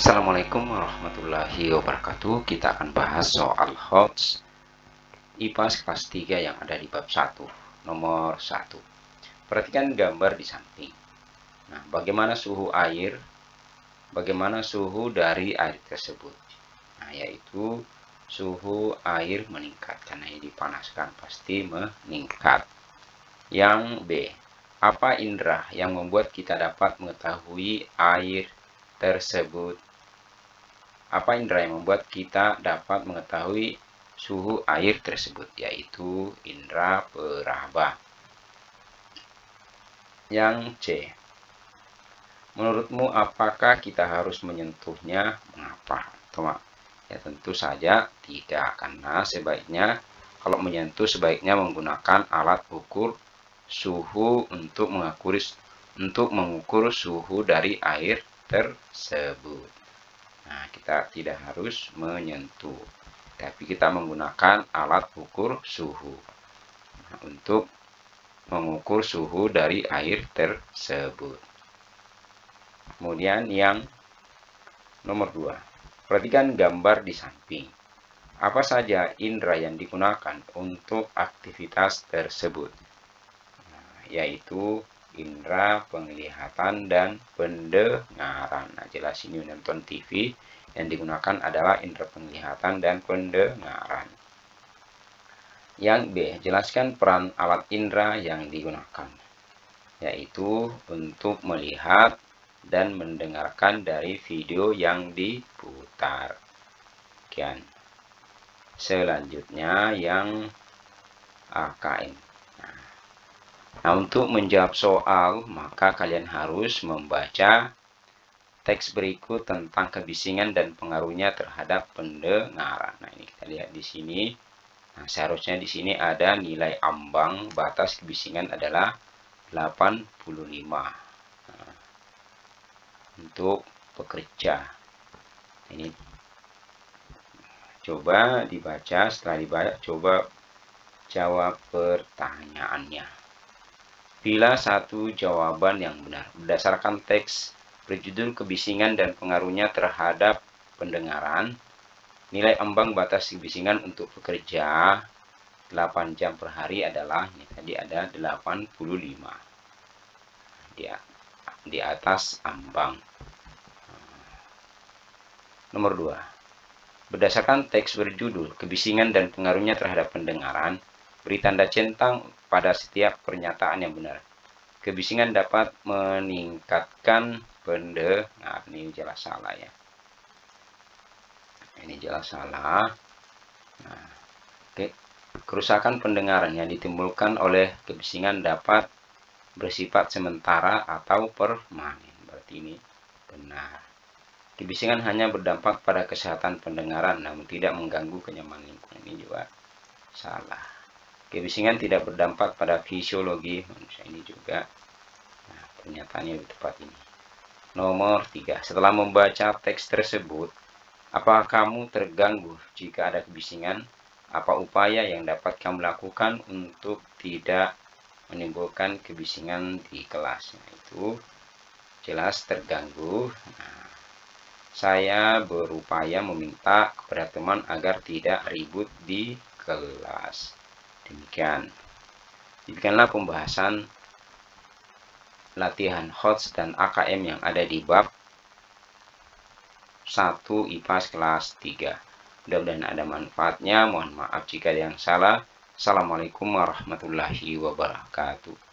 Assalamualaikum warahmatullahi wabarakatuh. Kita akan bahas soal HOTS IPA kelas 3 yang ada di bab 1, nomor 1. Perhatikan gambar di samping. Nah, bagaimana suhu air? Bagaimana suhu dari air tersebut? Nah, yaitu suhu air meningkat karena ini dipanaskan, pasti meningkat. Yang B, apa indera yang membuat kita dapat mengetahui air tersebut? Apa indera yang membuat kita dapat mengetahui suhu air tersebut? Yaitu indera peraba. Yang C, menurutmu apakah kita harus menyentuhnya? Mengapa? Ya tentu saja tidak, karena sebaiknya kalau menyentuh sebaiknya menggunakan alat ukur suhu untuk mengukur suhu dari air tersebut. Nah, kita tidak harus menyentuh, tapi kita menggunakan alat ukur suhu untuk mengukur suhu dari air tersebut. Kemudian yang nomor 2. Perhatikan gambar di samping. Apa saja indera yang digunakan untuk aktivitas tersebut? Nah, yaitu indera penglihatan dan pendengaran. Nah, jelas ini nonton TV yang digunakan adalah indera penglihatan dan pendengaran. Yang B, jelaskan peran alat indera yang digunakan, yaitu untuk melihat dan mendengarkan dari video yang diputar. Selanjutnya yang AKM. Nah, untuk menjawab soal, maka kalian harus membaca teks berikut tentang kebisingan dan pengaruhnya terhadap pendengaran. Nah, ini kita lihat di sini. Nah, seharusnya di sini ada nilai ambang batas kebisingan adalah 85. Nah, untuk pekerja. Ini coba dibaca, setelah dibaca coba jawab pertanyaannya. Pilih satu jawaban yang benar berdasarkan teks berjudul kebisingan dan pengaruhnya terhadap pendengaran. Nilai ambang batas kebisingan untuk pekerja 8 jam per hari adalah, ini tadi ada 85. Di atas ambang. Nomor 2. Berdasarkan teks berjudul kebisingan dan pengaruhnya terhadap pendengaran, beri tanda centang pada setiap pernyataan yang benar. Kebisingan dapat meningkatkan pendengaran. Ini jelas salah ya. Ini jelas salah. Nah, oke. Kerusakan pendengaran yang ditimbulkan oleh kebisingan dapat bersifat sementara atau permanen. Berarti ini benar. Kebisingan hanya berdampak pada kesehatan pendengaran, namun tidak mengganggu kenyamanan lingkungan. Ini juga salah. Kebisingan tidak berdampak pada fisiologi manusia. Ini juga, nah, pernyataannya lebih tepat ini. Nomor 3. Setelah membaca teks tersebut, apakah kamu terganggu jika ada kebisingan? Apa upaya yang dapat kamu lakukan untuk tidak menimbulkan kebisingan di kelas? Nah, itu jelas terganggu. Nah, saya berupaya meminta kepada teman agar tidak ribut di kelas. Demikianlah pembahasan latihan HOTS dan AKM yang ada di bab 1 IPA kelas 3. Mudah-mudahan ada manfaatnya. Mohon maaf jika ada yang salah. Assalamualaikum warahmatullahi wabarakatuh.